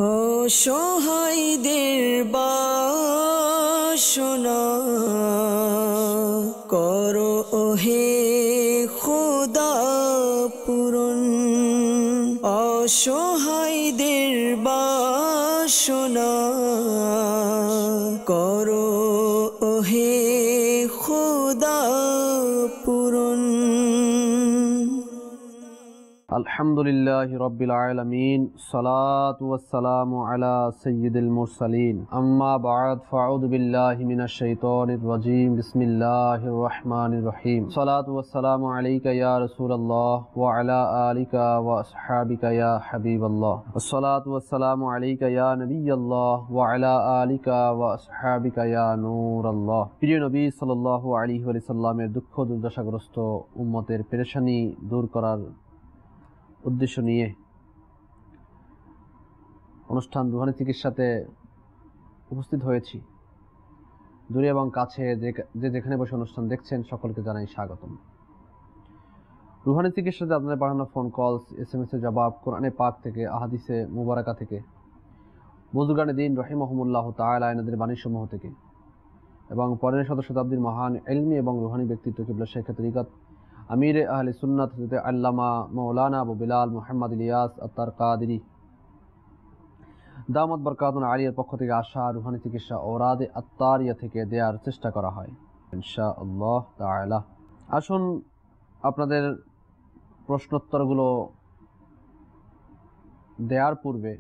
অসহায়দের বাসনা করো ওহে খোদা পূরণ। অসহায়দের বাসনা করো ওহে খোদা পূরণ। আলহামদুলিল্লাহি রাব্বিল আলামিন, সালাতু ওয়াসসালামু আলা সাইয়্যিদিল মুরসালিন, আম্মা বা'দ, ফাআউযু বিল্লাহি মিনাশ শাইতানির রাজীম, বিসমিল্লাহির রহমানির রহিম। সালাতু ওয়াসসালামু আলাইকা ইয়া রাসূলুল্লাহ ওয়া আলা আলিকা ওয়া আসহাবিকা ইয়া হাবিবাল্লাহ। আসসালাতু ওয়াসসালামু আলাইকা ইয়া নবিয়াল্লাহ ওয়া আলা আলিকা ওয়া আসহাবিকা ইয়া নূরাল্লাহ। প্রিয় নবী সাল্লাল্লাহু আলাইহি ওয়া সাল্লামের দুঃখ দুর্দশাগ্রস্ত উম্মতের পেরেশানি দূর করার উদ্দেশ্য নিয়ে অনুষ্ঠান রুহানি চিকিৎসাতে উপস্থিত হয়েছি। দূরে এবং কাছে যে যেখানে বসে অনুষ্ঠান দেখছেন সকলকে জানাই স্বাগতম। রুহানি চিকিৎসাতে আপনাদের পাঠানো ফোন কলস, SMS এর জবাব, কোরআনে পাক থেকে, আহাদিসে মুবারাকা থেকে, বুজুর্গানে দ্বীন রাহিমাহুমুল্লাহ তাআলা এনাদের বাণীসমূহ থেকে এবং পরের শতাব্দীর মহান ইলমি এবং রুহানি ব্যক্তিত্ব কিবলা শেখ তরিকত আমির আহলে সুন্নাত হযরত আল্লামা মাওলানা আবু বিলাল মুহাম্মদ ইলিয়াস আত্তার কাদেরী দামাত বরকাতুন আলিয়ার পক্ষ থেকে আসা রুহানি চিকিৎসা ঔরাদে আত্তারিয়া থেকে দেওয়ার চেষ্টা করা হয় ইনশাআল্লাহ তাআলা। আসুন আপনাদের প্রশ্নোত্তরগুলো দেওয়ার পূর্বে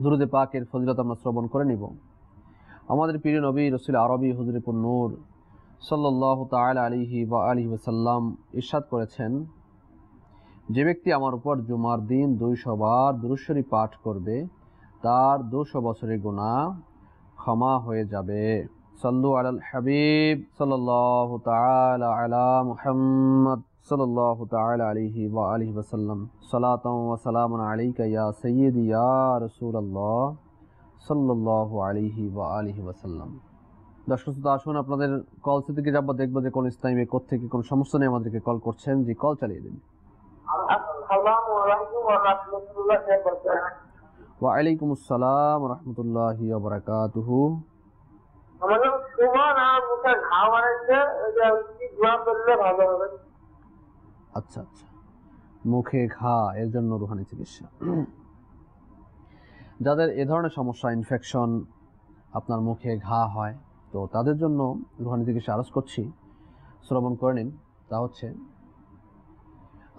দুরূদে পাকের ফজিলত আমরা শ্রবণ করে নিব। আমাদের প্রিয় নবী রাসূল আরবি হুজুরে নূর সাল্লাল্লাহু তাআলা আলাইহি ওয়া আলিহি ওয়াসাল্লাম ইরশাদ করেছেন, যে ব্যক্তি আমার উপর জুমার দিন 200 বার দুরূদ শরীফ পাঠ করবে তার 200 বছরের গুনাহ ক্ষমা হয়ে যাবে। সাল্লু আলাল হাবিব সাল্লাল্লাহু তাআলা আলা মুহাম্মদ সাল্লাল্লাহু তাআলা আলাইহি ওয়া আলিহি ওয়াসাল্লাম। সালাতান ওয়া সালামুন আলাইকা ইয়া সাইয়্যিদি ইয়া রাসূলুল্লাহ সাল্লাল্লাহু আলাইহি ওয়া আলিহি ওয়াসাল্লাম। দর্শক শ্রোতা, আসুন আপনাদের কল থেকে যাব, দেখবো যে কোন ইসলামে কোত্থেকে কোন সমস্যা নিয়ে আমাদেরকে কল করছেন। জি, কল চালিয়ে দিন। ওয়া আলাইকুম আসসালাম ওয়া রাহমাতুল্লাহি ওয়া বারাকাতুহু। আমাদের সুমন আর মুখে ঘা মারছে, এটা কি দোয়া করলে ভালো হবে? আচ্ছা আচ্ছা, মুখে ঘা, এর জন্য রুহানি চিকিৎসা। যাদের এ ধরনের সমস্যা, ইনফেকশন, আপনার মুখে ঘা হয়, তো তাদের জন্য রুহানি চিকিৎসা আরজ করছি, শ্রবণ করে নিন। তা হচ্ছে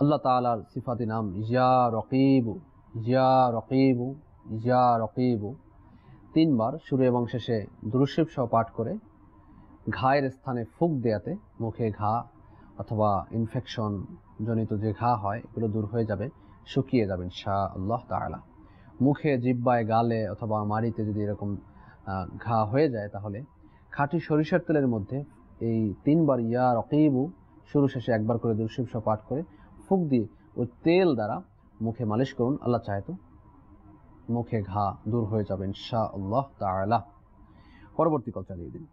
আল্লাহ তাআলার সিফাতি নাম ইয়া রকিবু, ইয়া রকিবু, ইয়া রকিবু 3 বার শুরু এবং শেষে দুরূদ শরীফ সহ পাঠ করে ঘায়ের স্থানে ফুঁক দেয়াতে মুখে ঘা অথবা ইনফেকশন জনিত যে ঘা হয় এগুলো দূর হয়ে যাবে, শুকিয়ে যাবে ইনশাআল্লাহ তাআলা। মুখে, জিহ্বায়, গালে অথবা মাড়িতে যদি এরকম ঘা হয়ে যায় তাহলে খাঁটি সরিষার তেলের মধ্যে এই 3 বার ইয়া রকিবু শুরু শেষে 1 বার করে দুরূদ শরীফ সহ পাঠ করে ফুঁক দিয়ে ওই তেল দ্বারা মুখে মালিশ করুন। আল্লাহ চাহে তো মুখে ঘা দূর হয়ে যাবে ইনশাআল্লাহ তাআলা। পরবর্তী কল চালিয়ে দিন।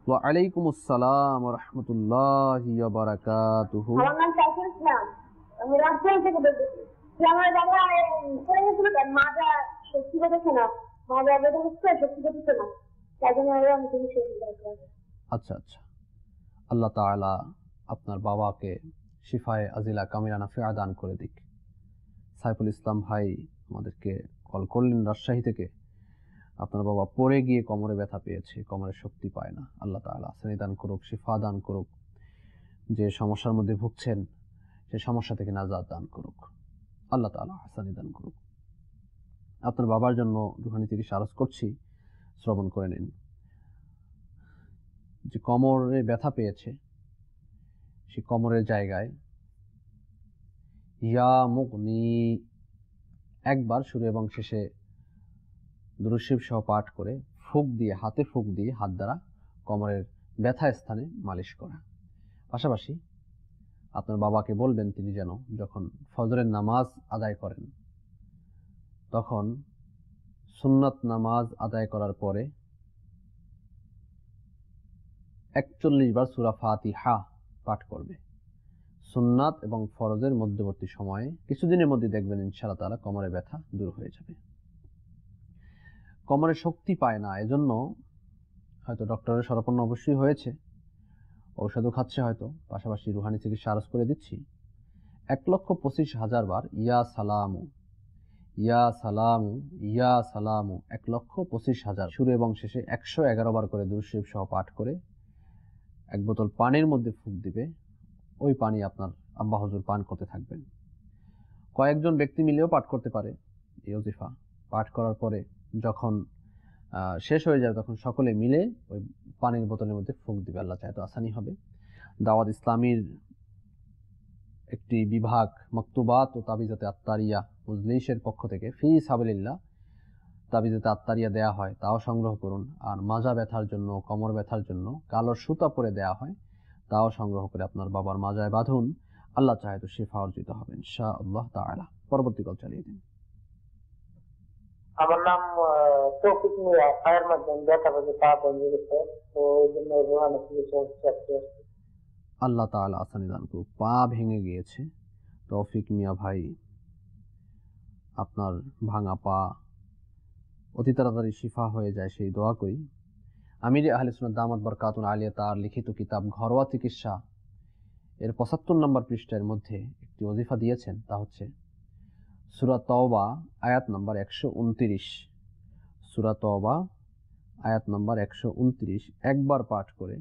ওয়া আলাইকুম আসসালাম ওয়া রাহমাতুল্লাহি ওয়া বারাকাতুহু। আমার নাম সাইফুল ইসলাম, আমি রাজশাহী থেকে বলছি। আমার বাবা পড়ে গেছিল, তার মাটা শক্তি পেতেছে না, মাটা বেঁধে হচ্ছে, শক্তি পেতেছে না, তাই জন্য আমি তুমি শক্তি দরকার। আচ্ছা আচ্ছা, আল্লাহ তাআলা আপনার বাবাকে শিফায়ে আজিলা কামিলা নাফিআ দান করে দিক। সাইফুল ইসলাম ভাই আমাদেরকে কল করলেন রাজশাহী থেকে। আপনার বাবা পড়ে গিয়ে কোমরে ব্যথা পেয়েছে, কোমরে শক্তি পায় না। আল্লাহ তাআলা আসানি দান করুক, শিফা দান করুক। যে সমস্যার মধ্যে ভুগছেন সেই সমস্যা থেকে নাজাত দান করুক। আল্লাহ তাআলা আসানি দান করুক। আপনার বাবার জন্য রুহানি চিকিৎসা আরজ করছি, শ্রবণ করে নিন। যে কোমরে ব্যথা পেয়েছে সেই কোমরের জায়গায় ইয়া মুগনি 1 বার শুরু এবং শেষে দুরূদ শরীফ সহ পাঠ করে ফুঁক দিয়ে, হাতে ফুঁক দিয়ে হাত দ্বারা কোমরের ব্যথা স্থানে মালিশ করা। পাশাপাশি আপনার বাবাকে বলবেন তিনি যেন যখন ফজরের নামাজ আদায় করেন তখন সুন্নাত নামাজ আদায় করার পরে 41 বার সূরা ফাতিহা পাঠ করবে। সুন্নাত এবং ফরজের মধ্যবর্তী সময়ে কিছুদিনের মধ্যে দেখবেন ইনশাআল্লাহ তাআলা কোমরে ব্যথা দূর হয়ে যাবে। কোমরে শক্তি পায় না, এজন্য হয়তো ডক্টরের শরণাপন্ন অবশ্যই হয়েছে, ঔষধও খাচ্ছে হয়তো, পাশাপাশি রুহানি চিকিৎসা আরজ করে দিচ্ছি। 1,25,000 বার ইয়া সালামু ইয়া সালামু ইয়া সালামু 1,25,000 শুরু এবং শেষে 111 বার করে দুরূদ শরীফ সহ পাঠ করে এক বোতল পানির মধ্যে ফুঁক দিবে। ওই পানি আপনার আব্বা হুজুর পান করতে থাকবেন। কয়েকজন ব্যক্তি মিলেও পাঠ করতে পারে এই ওজিফা। পাঠ করার পরে যখন শেষ হয়ে যাবে তখন সকলে মিলে ওই পানির বোতলের মধ্যে ফুঁক দিবে। আল্লাহ চাহে তো আসানি হবে। দাওয়াত ইসলামীর একটি বিভাগ মাকতুবাত ও তাবিজাতে আত্তারিয়া মজলিসের পক্ষ থেকে ফি সাবিলিল্লাহ তাবিজাতে আত্তারিয়া দেয়া হয়, তাও সংগ্রহ করুন। আর মাজা ব্যথার জন্য, কোমর ব্যথার জন্য কালো সুতা পরে দেয়া হয়, তাও সংগ্রহ করে আপনার বাবার মাজায় বাঁধুন। আল্লাহ চাহে তো শিফা অর্জিত হবে ইনশাআল্লাহ তাআলা। পরবর্তী কল চালিয়ে দিন। আমার নাম তৌফিক মিয়া। পায়ের মাধ্যমে ব্যথা পেয়ে পা ভেঙে গেছে, তো ওই জন্য রুহানি চিকিৎসা করতে আসছি। আল্লাহ তাআলা আসানি দান করুক। পা ভেঙে গিয়েছে তৌফিক মিয়া ভাই, আপনার ভাঙা পা অতি তাড়াতাড়ি শিফা হয়ে যায় সেই দোয়া করি। আমির আহলে সুন্নাত দামাত বরকাতুন আলিয়া তার লিখিত কিতাব ঘরোয়া চিকিৎসা এর 75 নম্বর পৃষ্ঠার মধ্যে একটি ওজিফা দিয়েছেন, তা হচ্ছে সূরা তওবা আয়াত নম্বর 129। সূরা তওবা আয়াত নম্বর 129 একবার পাঠ করে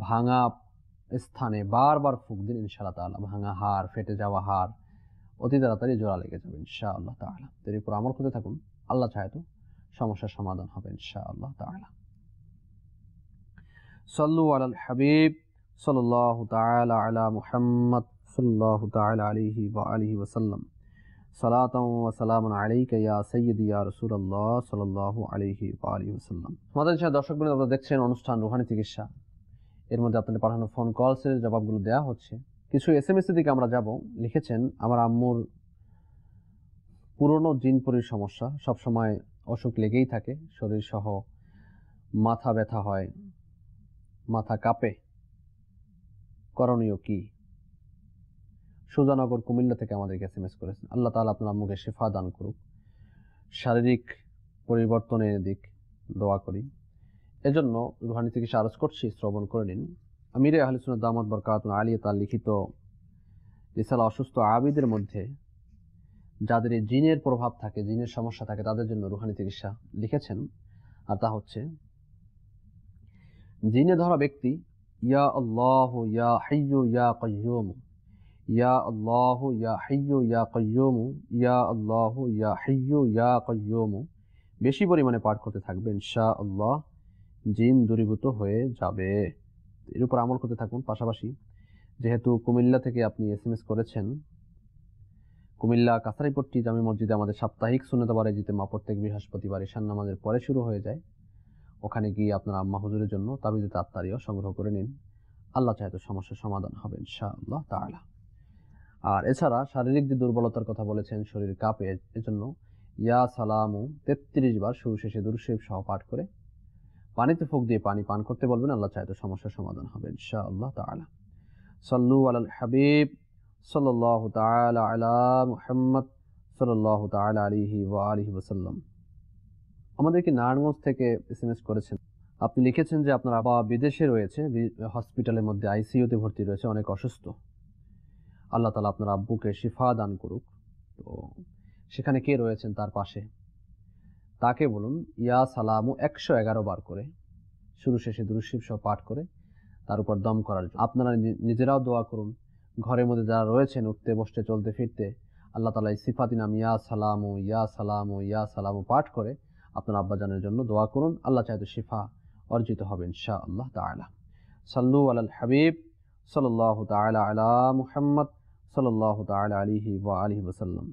ভাঙা স্থানে বারবার ফুঁক দিন ইনশাআল্লাহ তাআলা। ভাঙা হাড়, ফেটে যাওয়া হাড় অতি তাড়াতাড়ি জোড়া লেগে যাবে ইনশাআল্লাহ তাআলা। এর উপর আমল করতে থাকুন, আল্লাহ চাহে তো সমস্যার সমাধান হবে ইনশাআল্লাহ তাআলা। সাল্লু আলাল হাবিব সাল্লাল্লাহু তাআলা আলা মুহাম্মদ সাল্লাল্লাহু তাআলা আলাইহি ওয়া আলিহি ওয়া সাল্লাম। সালাতাও ওয়া সালামুন আলাইকা ইয়া সাইয়্যিদি ইয়া রাসূলুল্লাহ সাল্লাল্লাহু আলাইহি ওয়া আলিহি ওয়া সাল্লাম। আমাদের সাথে দর্শকবৃন্দ, আপনারা দেখছেন অনুষ্ঠান রুহানি চিকিৎসা। এর মধ্যে আপনাদের পাঠানো ফোন কলসের জবাবগুলো দেওয়া হচ্ছে। কিছু এসএমএস এর দিকে আমরা যাব। লিখেছেন, আমার আম্মুর পুরনো জিনপরির সমস্যা, সবসময় অসুখ লেগেই থাকে, শরীর সহ মাথা ব্যথা হয়, মাথা কাঁপে, করণীয় কি? সুজানগর কুমিল্লা থেকে আমাদেরকে এসএমএস করেছেন। আল্লাহ তাআলা আপনার আম্মুকে শিফা দান করুক, শারীরিক পরিবর্তনের দিক দোয়া করি। এজন্য রুহানি চিকিৎসা আরজ করছি, শ্রবণ করে নিন। আমির আহলে সুন্নাত দামাত বরকাতুন আলিয়া তার লিখিত রিসালা অসুস্থ আবিদের মধ্যে যাদের এই জিনের প্রভাব থাকে, জিনের সমস্যা থাকে, তাদের জন্য রুহানি চিকিৎসা লিখেছেন। আর তা হচ্ছে, জিনে ধরা ব্যক্তি ইয়া আল্লাহু ইয়া হাইয়্যু ইয়া কাইয়্যুম, ইয়া আল্লাহু ইয়া হাইয়্যু ইয়া কাইয়্যুম, ইয়া আল্লাহু ইয়া হাইয়্যু ইয়া কাইয়্যুম বেশি পরিমাণে পাঠ করতে থাকবে, ইনশাআল্লাহ জিন দূরীভূত হয়ে যাবে। এর উপর আমল করতে থাকুন। পাশাপাশি যেহেতু কুমিল্লা থেকে আপনি এসএমএস করেছেন, কুমিল্লা কাছারিপট্টি জামি মসজিদে আমাদের সাপ্তাহিক সুন্নাত বারেজিতেমা প্রত্যেক বৃহস্পতিবার ঈশান নামাজের পরে শুরু হয়ে যায়। ওখানে গিয়ে আপনার আম্মা হুজুরের জন্য তাবিজে আত্তারিয়া সংগ্রহ করে নিন। আল্লাহ চাহে তো সমস্যার সমাধান হবে ইনশাআল্লাহ তাআলা। আর এছাড়া শারীরিক যে দুর্বলতার কথা বলেছেন, শরীর কাঁপে, এজন্য ইয়া সালামু 33 বার শুরু শেষে দুরূদ শরীফ সহ পাঠ করে পানিতে ফুঁক দিয়ে পানি পান করতে বলবেন। আল্লাহ চাহে তো সমস্যার সমাধান হবে ইনশাআল্লাহ তাআলা। সাল্লু আলাল হাবিব সাল্লাল্লাহু তাআলা আলা মুহাম্মদ সাল্লাল্লাহু তাআলা আলাইহি ওয়া আলিহি ওয়া সাল্লাম। আমাদেরকে নারায়ণগঞ্জ থেকে এসএমএস করেছেন। আপনি লিখেছেন যে আপনার বাবা বিদেশে রয়েছে, হসপিটালের মধ্যে আইসিইউতে ভর্তি রয়েছে, অনেক অসুস্থ। আল্লাহ তাআলা আপনার আব্বুকে শিফা দান করুক। তো সেখানে কে রয়েছেন তার পাশে, তাকে বলুন ইয়া সালামু 111 বার করে শুরু শেষে দুরূদ শরীফ সহ পাঠ করে তার উপর দম করার জন্য। আপনারা নিজেরাও দোয়া করুন। ঘরের মধ্যে যারা রয়েছেন, উঠতে বসতে চলতে ফিরতে, আল্লাহ তাআলা এই সিফাতি নাম ইয়া সালামু ইয়া সালামু ইয়া সালামু পাঠ করে আপনার আব্বাজানের জন্য দোয়া করুন। আল্লাহ চাহে তো শিফা অর্জিত হবে ইনশাআল্লাহ তাআলা। সাল্লু আলাল হাবিব সাল্লাল্লাহু তাআলা আলা মুহাম্মদ সাল্লাল্লাহু তাআলা আলাইহি ওয়া আলিহি ওয়া সাল্লাম।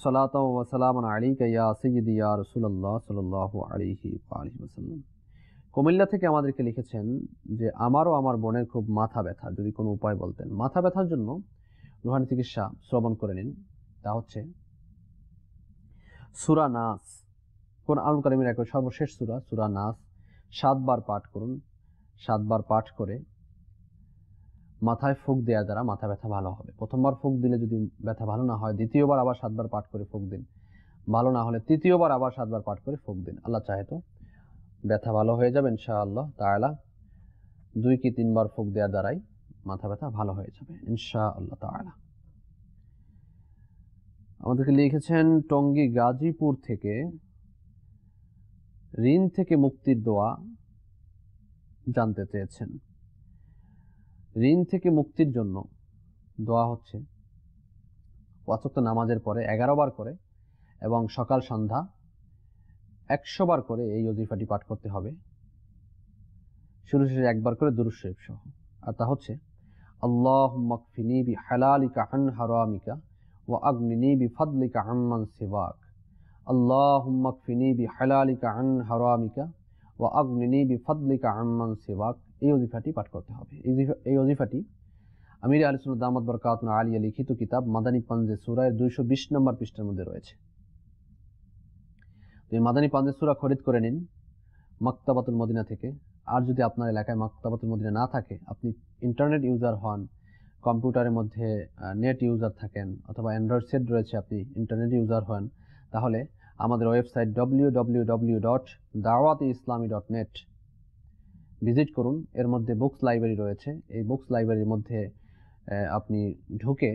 সালাতাও ওয়া সালামুন আলাইকা ইয়া সাইয়্যিদি ইয়া রাসূলুল্লাহ সাল্লাল্লাহু আলাইহি ওয়া আলিহি ওয়া সাল্লাম। কুমিল্লা থেকে আমাদেরকে লিখেছেন যে আমারও আমার বোনের খুব মাথা ব্যথা, যদি কোনো উপায় বলতেন। মাথা ব্যথার জন্য রুহানি চিকিৎসা শ্রবণ করে নিন। তা হচ্ছে সূরা নাস, কুরআনুল কারীমের এক সর্বশেষ সূরা, সূরা নাস 7 বার পাঠ করুন। 7 বার পাঠ করে মাথায় ফুঁক দেওয়া দ্বারা মাথা ব্যথা ভালো হবে। প্রথমবার ফুঁক দিলে যদি ব্যথা ভালো না হয়, দ্বিতীয়বার আবার 7 বার পাঠ করে ফুঁক দিন। ভালো না হলে তৃতীয়বার আবার 7 বার পাঠ করে ফুঁক দিন। আল্লাহ চাহে তো ব্যথা ভালো হয়ে যাবে ইনশাআল্লাহ তাআলা। 2 কি 3 বার ফুঁক দেওয়ার দ্বারাই মাথা ব্যথা ভালো হয়ে যাবে ইনশাআল্লাহ তাআলা। আমাদেরকে লিখেছেন টঙ্গী গাজীপুর থেকে, ঋণ থেকে মুক্তির দোয়া জানতে চেয়েছেন। ঋণ থেকে মুক্তির জন্য দোয়া হচ্ছে 5 ওয়াক্ত নামাজের পরে 11 বার করে এবং সকাল সন্ধ্যা 100 বার করে এই ওজিফাটি পাঠ করতে হবে, শুরু শেষে 1 বার করে দুরূদ শরীফ সহ। আর তা হচ্ছে আল্লাহুম্মা কফিনি বিহালালিকা আন হারামিকা ওয়া আগনিনি বিফাদলিকা আম্মান সিওয়াক। আল্লাহুম্মা কফিনি বিহালালিকা আন হারামিকা ওয়া আগনিনি বিফাদলিকা আম্মান সিওয়াক। এই ওজিফাটি পাঠ করতে হবে। এই ওজিফাটি আমির আহলে সুন্নাত দামাত বরকাতুহু আলিয়া লিখিত কিতাব মাদানী পাঞ্জে সূরার 220 নম্বর পৃষ্ঠার মধ্যে রয়েছে। এই মাদানী পাঞ্জে সূরা খরিদ করে নিন মাকতাবাতুল মদিনা থেকে। আর যদি আপনার এলাকায় মাকতাবাতুল মদিনা না থাকে, আপনি ইন্টারনেট ইউজার হন, কম্পিউটারের মধ্যে নেট ইউজার থাকেন, অথবা অ্যান্ড্রয়েড সেট রয়েছে, আপনি ইন্টারনেট ইউজার হন, তাহলে আমাদের ওয়েবসাইট www.dawat-e-islami.net ভিজিট করুন। এর মধ্যে বুকস লাইব্রেরি রয়েছে। এই বুকস লাইব্রেরির মধ্যে আপনি ঢুকে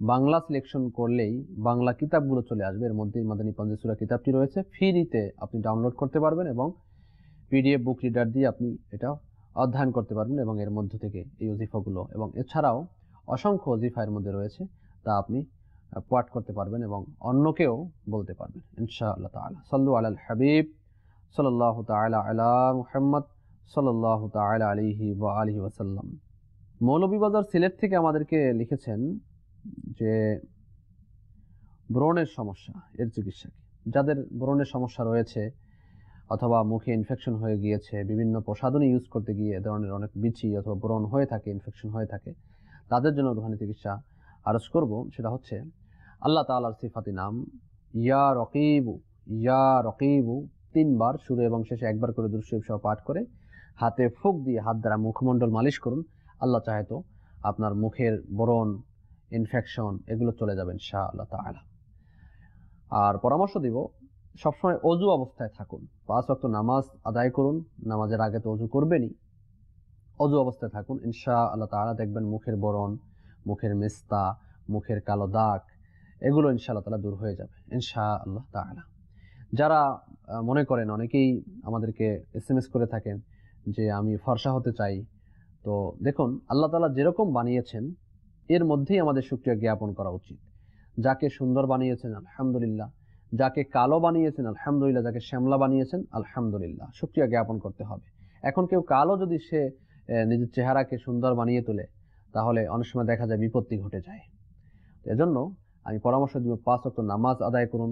বাংলা সিলেকশন করলেই বাংলা কিতাবগুলো চলে আসবে। এর মধ্যে মাদানী পাঞ্জে সূরা কিতাবটি রয়েছে, ফ্রিতে আপনি ডাউনলোড করতে পারবেন এবং পিডিএফ বুক রিডার দিয়ে আপনি এটা অধ্যয়ন করতে পারবেন এবং এর মধ্য থেকে এই ওজিফাগুলো এবং এছাড়াও অসংখ্য ওজিফা এর মধ্যে রয়েছে, তা আপনি পাঠ করতে পারবেন এবং অন্যকেও বলতে পারবেন ইনশাআল্লাহ তাআলা। সাল্লু আলাল হাবিব সাল্লাল্লাহু তাআলা আলা মুহাম্মদ সাল্লাল্লাহু তাআলা আলাইহি ওয়া আলিহি ওয়াসাল্লাম। মৌলভীবাজার সিলেট থেকে আমাদেরকে লিখেছেন যে ব্রণের সমস্যা, এর চিকিৎসা কি? যাদের ব্রণের সমস্যা রয়েছে অথবা মুখে ইনফেকশন হয়ে গিয়েছে, বিভিন্ন প্রসাধনী ইউজ করতে গিয়ে এ ধরনের অনেক বিচি অথবা ব্রণ হয়ে থাকে, ইনফেকশন হয়ে থাকে, তাদের জন্য রুহানি চিকিৎসা আরজ করব। সেটা হচ্ছে আল্লাহ তাআলার সিফাতি নাম ইয়া রকিবু, ইয়া রকিবু 3 বার শুরু এবং শেষে 1 বার করে দুরূদ শরীফ সহ পাঠ করে হাতে ফুঁক দিয়ে হাত দ্বারা মুখমণ্ডল মালিশ করুন। আল্লাহ চাহে তো আপনার মুখের ব্রণ, ইনফেকশন এগুলো চলে যাবে ইনশাআল্লাহ তাআলা। আর পরামর্শ দিব, সবসময় অজু অবস্থায় থাকুন। 5 ওয়াক্ত নামাজ আদায় করুন, নামাজের আগে তো অজু করবেনই, অজু অবস্থায় থাকুন ইনশাআল্লাহ তাআলা। দেখবেন মুখের ব্রণ, মুখের মেস্তা, মুখের কালো দাগ এগুলো ইনশাআল্লাহ তাআলা দূর হয়ে যাবে ইনশাআল্লাহ তাআলা। যারা মনে করেন, অনেকেই আমাদেরকে SMS করে থাকেন যে আমি ফর্সা হতে চাই, তো দেখুন আল্লাহ তাআলা যেরকম বানিয়েছেন এর মধ্যেই আমাদের শুকরিয়া জ্ঞাপন করা উচিত। যাকে সুন্দর বানিয়েছেন আলহামদুলিল্লাহ, যাকে কালো বানিয়েছেন আলহামদুলিল্লাহ, যাকে শ্যামলা বানিয়েছেন আলহামদুলিল্লাহ, শুকরিয়া জ্ঞাপন করতে হবে। এখন কেউ কালো যদি সে নিজের চেহারাকে সুন্দর বানিয়ে তোলে, তাহলে অনেক সময় দেখা যায় বিপত্তি ঘটে যায়। এজন্য আমি পরামর্শ দিব 5 ওয়াক্ত নামাজ আদায় করুন,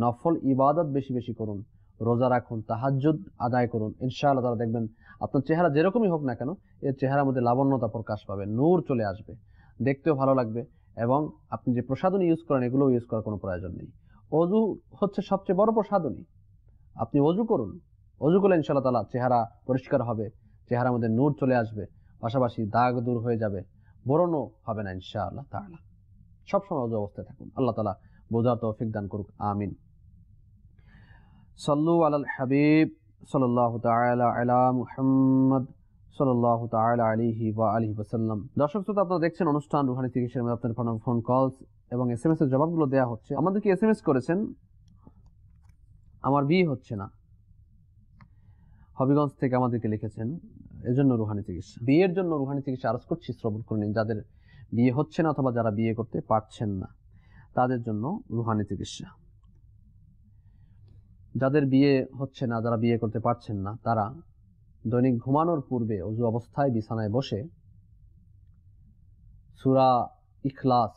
নফল ইবাদত বেশি বেশি করুন, রোজা রাখুন, তাহাজ্জুদ আদায় করুন। ইনশাআল্লাহ তাআলা দেখবেন আপনার চেহারা যেরকমই হোক না কেন, এর চেহারার মধ্যে লাবণ্যতা প্রকাশ পাবে, নূর চলে আসবে, দেখতেও ভালো লাগবে। এবং আপনি যে প্রসাধনী ইউজ করেন এগুলো ইউজ করার কোনো প্রয়োজন নেই। অজু হচ্ছে সবচেয়ে বড় প্রসাধনী। আপনি অজু করুন, অজু করলে ইনশাআল্লাহ তাআলা চেহারা পরিষ্কার হবে, চেহারার মধ্যে নূর চলে আসবে, পাশাপাশি দাগ দূর হয়ে যাবে, ব্রণও হবে না ইনশাআল্লাহ তাআলা। সবসময় অজু অবস্থায় থাকুন। আল্লাহ তাআলা বোঝার তৌফিক দান করুক, আমিন। সাল্লু আলাল হাবিব সাল্লাল্লাহু তাআলা আলা মুহাম্মদ সাল্লাল্লাহু তাআলা আলাইহি ওয়া আলিহি ওয়াসাল্লাম। দর্শক শ্রোতা, আপনারা দেখছেন অনুষ্ঠান রুহানি চিকিৎসার মধ্যে আপনাদের ফোন কলস এবং SMS এর জবাবগুলো দেওয়া হচ্ছে। আমাদেরকে SMS করেছেন, আমার বিয়ে হচ্ছে না, হবিগঞ্জ থেকে আমাদেরকে লিখেছেন, এজন্য রুহানি চিকিৎসা। বিয়ের জন্য রুহানি চিকিৎসা আরজ করছি, শ্রবণ করে নিন। যাদের বিয়ে হচ্ছে না অথবা যারা বিয়ে করতে পারছেন না তাদের জন্য রুহানি চিকিৎসা। যাদের বিয়ে হচ্ছে না, যারা বিয়ে করতে পারছেন না, তারা দৈনিক ঘুমানোর পূর্বে অজু অবস্থায় বিছানায় বসে সূরা ইখলাস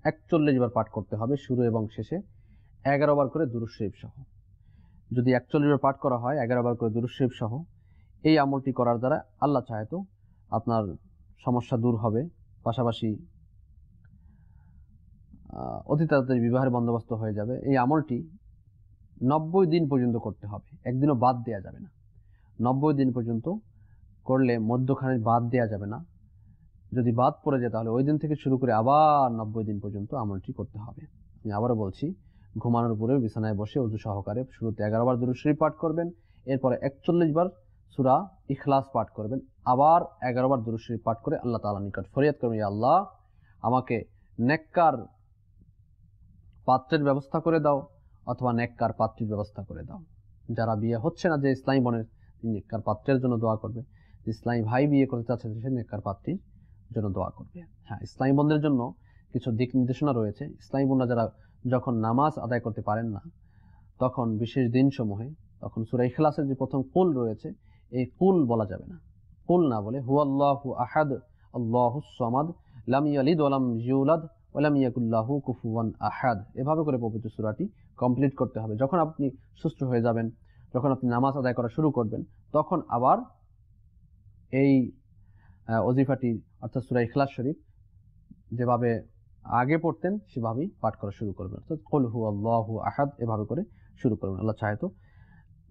41 বার পাঠ করতে হবে, শুরু এবং শেষে 11 বার করে দুরূদ শরীফ সহ। যদি 41 বার পাঠ করা হয় 11 বার করে দুরূদ শরীফ সহ, এই আমলটি করার দ্বারা আল্লাহ চাহে তো আপনার সমস্যা দূর হবে, পাশাপাশি অতি তাড়াতাড়ি বিবাহের বন্দোবস্ত হয়ে যাবে। এই আমলটি 90 দিন পর্যন্ত করতে হবে, একদিনও বাদ দেওয়া যাবে না। 90 দিন পর্যন্ত করলে মধ্যখানে বাদ দেওয়া যাবে না, যদি বাদ পড়ে যায় তাহলে ওই দিন থেকে শুরু করে আবার 90 দিন পর্যন্ত আমলটি করতে হবে। আমি আবারও বলছি, ঘুমানোর পরে বিছানায় বসে ওযু সহকারে শুরুতে 11 বার দুরূদ শরীফ পাঠ করবেন, এরপরে 41 বার সূরা ইখলাস পাঠ করবেন, আবার 11 বার দুরূদ শরীফ পাঠ করে আল্লাহ তাআলার নিকট ফরিয়াদ করবেন, ইয়া আল্লাহ আমাকে নেককার পাত্রের ব্যবস্থা করে দাও অথবা নেককার পাত্রীর ব্যবস্থা করে দাও। যারা বিয়ে হচ্ছে না, যে ইসলামী বোনের নেককার পাত্রের জন্য দোয়া করবে, যে ইসলামী ভাই বিয়ে করতে চাচ্ছে সে নেককার পাত্রীর জন্য দোয়া করবে। হ্যাঁ, ইসলামী বোনদের জন্য কিছু দিক নির্দেশনা রয়েছে। ইসলামী বোনরা যারা যখন নামাজ আদায় করতে পারেন না, তখন বিশেষ দিনসমূহে তখন সূরা ইখলাসের যে প্রথম কুল রয়েছে, এই কুল বলা যাবে না। কুল না বলে হুয়াল্লাহু আহাদ আল্লাহুস সামাদ লাম ইয়ালিদ ওয়া লাম ইউলাদ ওয়া লাম ইয়াকুল লাহু কুফুয়ান আহাদ, এভাবে করে পবিত্র সূরাটি কমপ্লিট করতে হবে। যখন আপনি সুস্থ হয়ে যাবেন, যখন আপনি নামাজ আদায় করা শুরু করবেন, তখন আবার এই ওজিফাটি অর্থাৎ সূরা ইখলাস শরীফ যেভাবে আগে পড়তেন সেভাবেই পাঠ করা শুরু করবেন, অর্থাৎ কুল হুয়াল্লাহু আহাদ এভাবে করে শুরু করবেন। আল্লাহ চাহে তো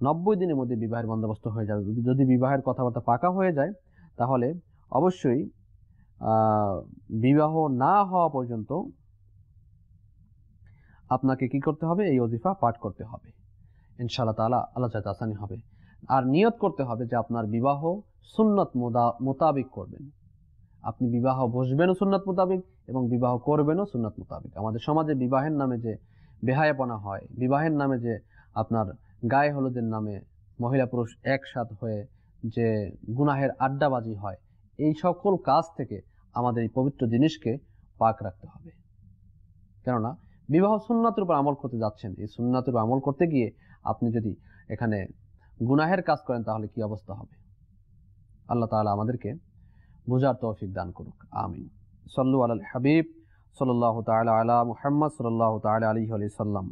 90 দিনের মধ্যে বিবাহের বন্দোবস্ত হয়ে যাবে। যদি বিবাহের কথাবার্তা পাকা হয়ে যায় তাহলে অবশ্যই বিবাহ না হওয়া পর্যন্ত আপনাকে কি করতে হবে? এই ওজিফা পাঠ করতে হবে। ইনশাআল্লাহ তাআলা আল্লাহ চাইতে আসানি হবে। আর নিয়ত করতে হবে যে আপনার বিবাহ সুন্নত মোতাবিক করবেন। আপনি বিবাহ বসবেনও সুন্নত মোতাবিক এবং বিবাহ করবেনও সুন্নত মোতাবিক। আমাদের সমাজে বিবাহের নামে যে বেহায়াপনা হয়, বিবাহের নামে যে আপনার গায়ে হলুদের নামে মহিলা পুরুষ একসাথ হয়ে যে গুনাহের আড্ডাবাজি হয়, এই সকল কাজ থেকে আমাদের এই পবিত্র জিনিসকে পাক রাখতে হবে। কেননা বিবাহ সুন্নাতের উপর আমল করতে যাচ্ছেন, এই সুন্নাতের উপর আমল করতে গিয়ে আপনি যদি এখানে গুনাহের কাজ করেন তাহলে কি অবস্থা হবে? আল্লাহ তাআলা আমাদেরকে বুঝার তৌফিক দান করুক, আমিন। সাল্লু আলাল হাবিব সাল্লাল্লাহু তাআলা আলা মুহাম্মদ সাল্লাল্লাহু তাআলা আলাইহি ওয়া সাল্লাম।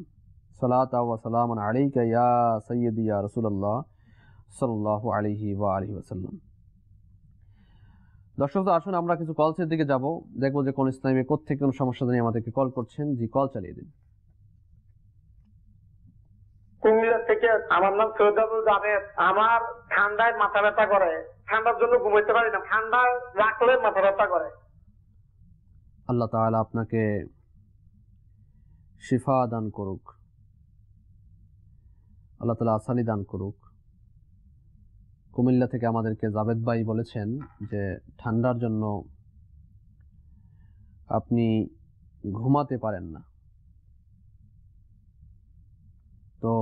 সালাতু ওয়া সালামুন আলাইকা ইয়া সাইয়্যিদি ইয়া রাসূলুল্লাহ সাল্লাল্লাহু আলাইহি ওয়া আলিহি ওয়া সাল্লাম। দর্শক, আসুন আমরা কিছু কলসের দিকে যাব, দেখবো যে কোন ইসলামী কোত্থেকে কোন সমস্যা নিয়ে আমাদেরকে কল করছেন। জি, কল চালিয়ে দিন। কুমিল্লা থেকে। আমার নাম সৈয়দ আবুল জাবেদ। আমার ঠান্ডায় মাথা ব্যথা করে, ঠান্ডার জন্য ঘুমাইতে পারি না, ঠান্ডা রাখলে মাথা ব্যথা করে। আল্লাহ তাআলা আপনাকে শিফা দান করুক, আল্লাহ তাআলা আসানি দান করুক। কুমিল্লা থেকে আমাদেরকে জাবেদ ভাই বলেছেন যে ঠান্ডার জন্য আপনি ঘুমাতে পারেন না। তো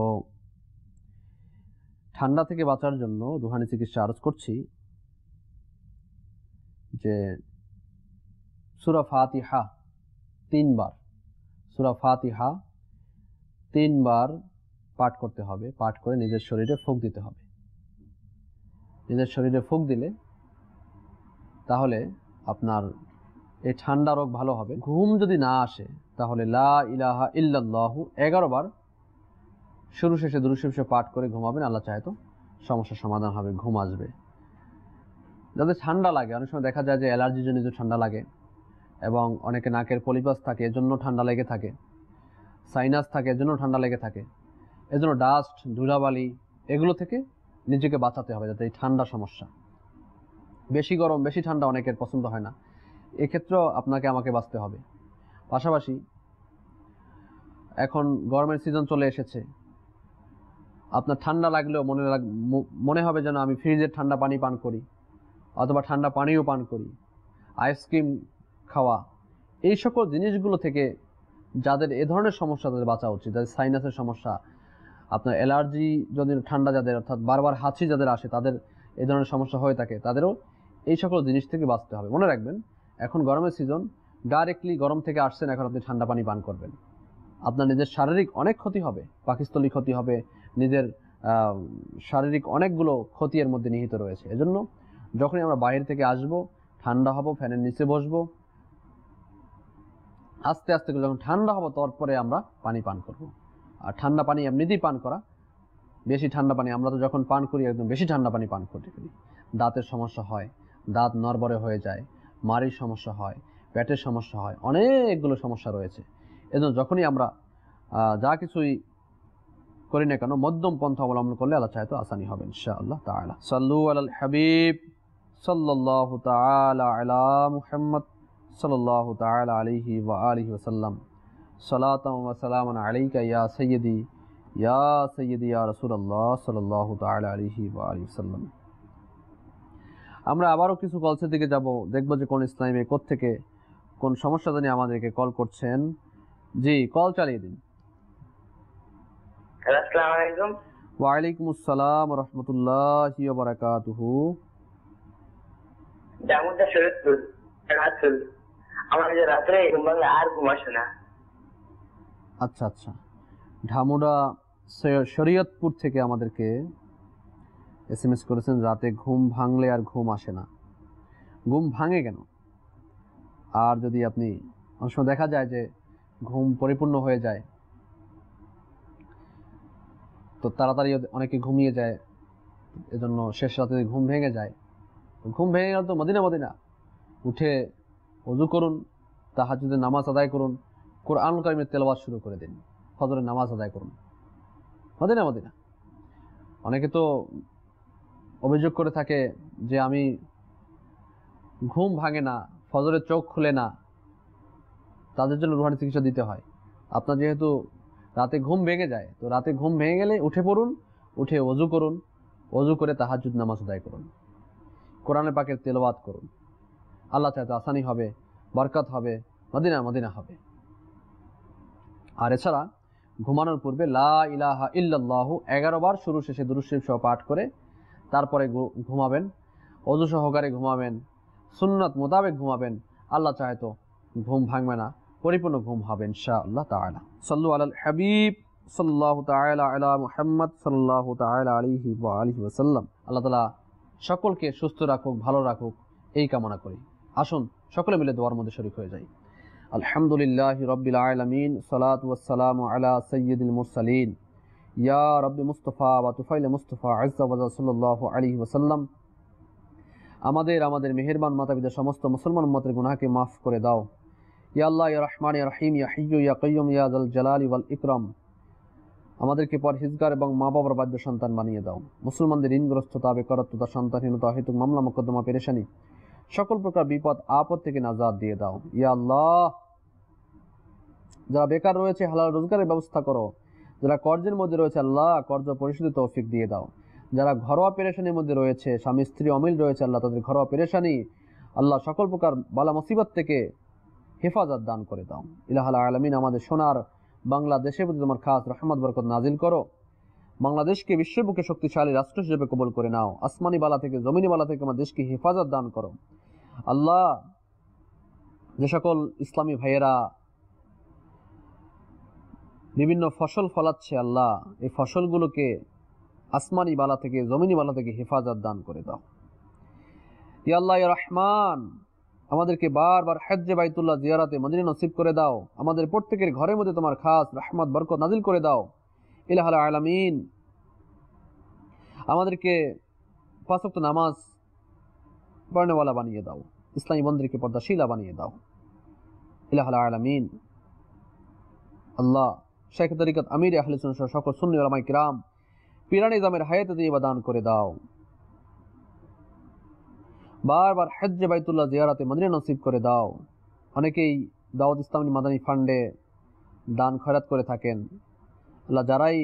ঠান্ডা থেকে বাঁচার জন্য রুহানি চিকিৎসা আরজ করছি যে সূরা ফাতিহা 3 বার, সূরা ফাতিহা 3 বার পাঠ করতে হবে। পাঠ করে নিজের শরীরে ফুঁক দিতে হবে। নিজের শরীরে ফুঁক দিলে তাহলে আপনার এই ঠান্ডা রোগ ভালো হবে। ঘুম যদি না আসে তাহলে লা ইলাহা ইল্লাল্লাহু 11 বার শুরু শেষে দুরূদ শরীফ পাঠ করে ঘুমাবেন। আল্লাহ চাহে তো সমস্যার সমাধান হবে, ঘুম আসবে। যাদের ঠান্ডা লাগে, অনেক সময় দেখা যায় যে অ্যালার্জির জন্য ঠান্ডা লাগে এবং অনেকে নাকের পলিপাস থাকে এজন্য ঠান্ডা লেগে থাকে, সাইনাস থাকে এজন্য ঠান্ডা লেগে থাকে। এজন্য ডাস্ট, ধুলাবালি এগুলো থেকে নিজেকে বাঁচাতে হবে, যাতে এই ঠান্ডা সমস্যা, বেশি গরম বেশি ঠান্ডা অনেকের পছন্দ হয় না, এক্ষেত্রেও আপনাকে আমাকে বাঁচতে হবে। পাশাপাশি এখন গরমের সিজন চলে এসেছে, আপনার ঠান্ডা লাগলেও মনে হবে যেন আমি ফ্রিজের ঠান্ডা পানি পান করি অথবা ঠান্ডা পানিও পান করি, আইসক্রিম খাওয়া, এই সকল জিনিসগুলো থেকে যাদের এ ধরনের সমস্যা তাদের বাঁচা উচিত। যাদের সাইনাসের সমস্যা, আপনার অ্যালার্জি যদি ঠান্ডা যাদের অর্থাৎ বারবার হাঁচি যাদের আসে, তাদের এই ধরনের সমস্যা হয়ে থাকে, তাদেরও এই সকল জিনিস থেকে বাঁচতে হবে। মনে রাখবেন, এখন গরমের সিজন, ডাইরেক্টলি গরম থেকে আসছেন, এখন আপনি ঠান্ডা পানি পান করবেন, আপনার নিজের শারীরিক অনেক ক্ষতি হবে, পাকস্থলী ক্ষতি হবে, নিজের শারীরিক অনেকগুলো ক্ষতি এর মধ্যে নিহিত রয়েছে। এজন্য যখনই আমরা বাইরে থেকে আসব, ঠান্ডা হব, ফ্যানের নিচে বসবো, আস্তে আস্তে করে যখন ঠান্ডা হবো তারপরে আমরা পানি পান করব। আর ঠান্ডা পানি এমনিতেই পান করা, বেশি ঠান্ডা পানি আমরা তো যখন পান করি একদম বেশি ঠান্ডা পানি পান করতে পারি, দাঁতের সমস্যা হয়, দাঁত নড়বড়ে হয়ে যায়, মাড়ির সমস্যা হয়, পেটের সমস্যা হয়, অনেকগুলো সমস্যা রয়েছে। এজন্য যখনই আমরা যা কিছুই করি না কেন মধ্যম পন্থা অবলম্বন করলে আল্লাহ চাহে তো আসানি হবে ইনশাআল্লাহ তাআলা। সাল্লু আলাল হাবিব সাল্লাল্লাহু তাআলা আলা মুহাম্মদ সাল্লাল্লাহু তাআলা আলাইহি ওয়া আলিহি ওয়াসাল্লাম সালাতাম ওয়া সালামান আলাইকা ইয়া সাইয়্যিদি ইয়া রাসূলুল্লাহ সাল্লাল্লাহু তাআলা আলাইহি ওয়া আলিহি ওয়াসাল্লাম। আমরা আবারও কিছু কলসের দিকে যাব, দেখব যে কোন ইসলামে কোত্থেকে কোন সমস্যা জানিয়ে আমাদেরকে কল করছেন। জি, কল চালিয়ে দিন। আসসালামু আলাইকুম। ওয়া আলাইকুম আসসালাম ওয়া রাহমাতুল্লাহি ওয়া বারাকাতুহু। জামুদা শরীয়তপুর রাসূল, আমার যে রাত্রে ঘুম ভাঙলে আর ঘুম আসে না। আচ্ছা আচ্ছা, ঢামুডা শরীয়তপুর থেকে আমাদেরকে এসএমএস করেছেন, রাতে ঘুম ভাঙলে আর ঘুম আসে না। ঘুম ভাঙে কেন? আর যদি আপনি অনেক সময় দেখা যায় যে ঘুম পরিপূর্ণ হয়ে যায়, তো তাড়াতাড়ি অনেকে ঘুমিয়ে যায়, এজন্য শেষ রাতে ঘুম ভেঙে যায়। ঘুম ভেঙে গেল তো মদিনা উঠে ওযু করুন, তাহাজ্জুদের নামাজ আদায় করুন, কোরআনুল কারীমের তেলাওয়াত শুরু করে দিন, ফজরের নামাজ আদায় করুন। মদিনা অনেকে তো অভিযোগ করে থাকে যে আমি ঘুম ভাঙে না, ফজরের চোখ খুলে না, তাদের জন্য রুহানি চিকিৎসা দিতে হয়। আপনার যেহেতু রাতে ঘুম ভেঙে যায়, তো রাতে ঘুম ভেঙে গেলে উঠে পড়ুন, উঠে ওযু করুন, ওযু করে তাহাজ্জুদ নামাজ আদায় করুন, কোরআনের পাকের তেলাওয়াত করুন। আল্লাহ চাইতে আসানি হবে, বরকত হবে, মদিনা হবে। আর এছাড়া ঘুমানোর পূর্বে লা ইলাহা ইল্লাল্লাহু 11 বার শুরু শেষে দুরূদ শরীফ সহ পাঠ করে তারপরে ঘুমাবেন, ওযু সহকারে ঘুমাবেন, সুন্নাত মোতাবেক ঘুমাবেন। আল্লাহ চাহে তো ঘুম ভাঙবে না, পরিপূর্ণ ঘুম হবে ইনশাআল্লাহ তাআলা। সাল্লু আলাল হাবিব সাল্লাল্লাহু তাআলা আলা মুহাম্মদ সাল্লাল্লাহু তাআলা আলাইহি ওয়া আলিহি ওয়াসাল্লাম। আল্লাহ তাআলা সকলকে সুস্থ রাখুক, ভালো রাখুক, এই কামনা করি। আসুন সকলে মিলে দোয়ার মধ্যে শরীক হয়ে যাই। আলহামদুলিল্লাহি রাব্বিল আলামিন, সালাতু ওয়াসসালামু আলা সাইয়্যিদিল মুরসালিন, ইয়া রাব্বি মুস্তাফা ওয়া তুফাইল মুস্তাফা আযজা ওয়া জাল্লা সাল্লাল্লাহু আলাইহি ওয়াসাল্লাম। আমাদের মেহেরবান মাতা-পিতা সমস্ত মুসলমান উম্মতের গুনাহকে মাফ করে দাও। ইয়া আল্লাহ, ইয়া রহমান, ইয়া রহিম, ইয়া হাইয়্যু ইয়া কাইয়্যুম, ইয়া যাল জালালি ওয়াল ইকরাম। আমাদেরকে পরহেজগার এবং মা বাবার বাধ্য সন্তান বানিয়ে দাও। মুসলমানদের ঋণগ্রস্ততা, বেকারত্বতা, সন্তানহীনতা, হেতুক মামলা মোকদ্দমা, পেরেশানি, সকল প্রকার বিপদ আপদ থেকে নাজাত দিয়ে দাও। ইয়া আল্লাহ, যারা বেকার রয়েছে হালাল রোজগারের ব্যবস্থা করো। যারা কর্জের মধ্যে রয়েছে আল্লাহ কর্জ পরিশোধের তৌফিক দিয়ে দাও। যারা ঘরোয়া পেরেশানির মধ্যে রয়েছে, স্বামী স্ত্রী অমিল রয়েছে আল্লাহ, তাদের ঘরোয়া পেরেশানি আল্লাহ সকল প্রকার বালা মুসিবত থেকে হেফাজত দান করে দাও। ইলাহুল আলামিন, আমাদের সোনার বাংলাদেশের প্রতি তোমার খাস রহমত বরকত নাজিল করো। বাংলাদেশকে বিশ্বের বুকে শক্তিশালী রাষ্ট্র হিসেবে কবুল করে নাও। আসমানি বালা থেকে জমিনি বালা থেকে আমার দেশকে হেফাজত দান করো। আল্লাহ, যে সকল ইসলামী ভাইয়েরা বিভিন্ন ফসল ফলাচ্ছে আল্লাহ, এই ফসলগুলোকে আসমানি বালা থেকে জমিনি বালা থেকে হেফাজত দান করে দাও। ইয়া আল্লাহ, ইয়া রহমান, আমাদেরকে বারবার হজ্জে বাইতুল্লাহ জিয়ারাতে মদিনা নসিব করে দাও। আমাদের প্রত্যেকের ঘরের মধ্যে তোমার খাস রহমত বরকত নাজিল করে দাও। ইলাহুল আলামিন, আমাদেরকে 5 ওয়াক্ত নামাজ পড়নেওয়ালা বানিয়ে দাও। ইসলামী বন্ধুকে পর্দাশীলা বানিয়ে দাও। ইলাহুল আলামিন, আল্লাহ, শেখ তরিকত আমির আহলে সুন্নাহ সহ সকল সুন্নি উলামায়ে কিরাম পীরান নিজামের হায়াতে দিয়ে দান করে দাও। বারবার হজ্জে বাইতুল্লাহ জিয়ারাতে মদিনা নসিব করে দাও। অনেকেই দাওয়াত ইসলামী মাদানী ফান্ডে দান খয়রাত করে থাকেন আল্লাহ, যারাই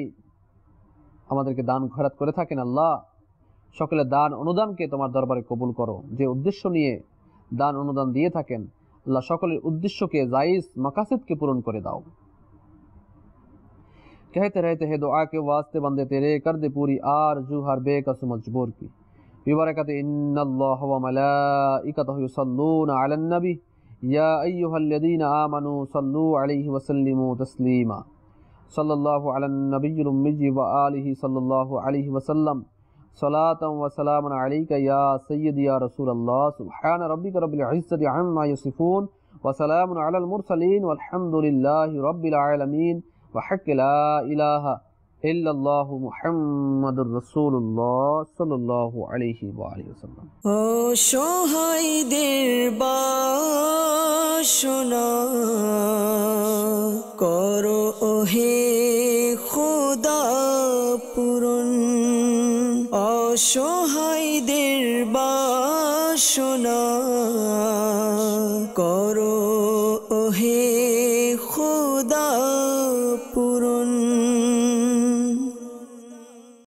আমাদেরকে দান খয়রাত করে থাকেন আল্লাহ, সকলের দান অনুদানকে তোমার দরবারে কবুল করো। যে উদ্দেশ্য নিয়ে দান অনুদান দিয়ে থাকেন আল্লাহ, সকলের उद्देश्य जायज मकासद के पूर्ण करे दाओ। कहते रहते हैं दुआ के वास्ते बंदे तेरे, कर दे पूरी आरज़ू हर बेकस मजबूर की। बिबरकत इन्नल्लाह व मलाइकतहु युसल्लूना अलन नबी या अय्युहल्लज़ीना आमनू सल्लू अलैहि व सल्लिमू तस्लीमा। सल्लल्लाहु अलन नबिय्यिल उम्मी व आलिहि सल्लल्लाहु अलैहि व सल्लम। सलातन व सलामन अलैका या सय्यदी या रसूलल्लाह। सुब्हान रब्बिका रब्बिल इज्जति अम्मा यसिफून व सलामुन अलल मुरसलीन वल्हम्दुलिल्लाहि रब्बिल आलमीन व हक़्क़ ला इलाहा इल्लल्लाहु मुहम्मदुर रसूलुल्लाह सल्लल्लाहु अलैहि व आलिहि वसल्लम। ও সহায়দের বাসনা করো ওহে খোদা পূরণ, অসহায়দের ঘোষণা করো ওহে খুদা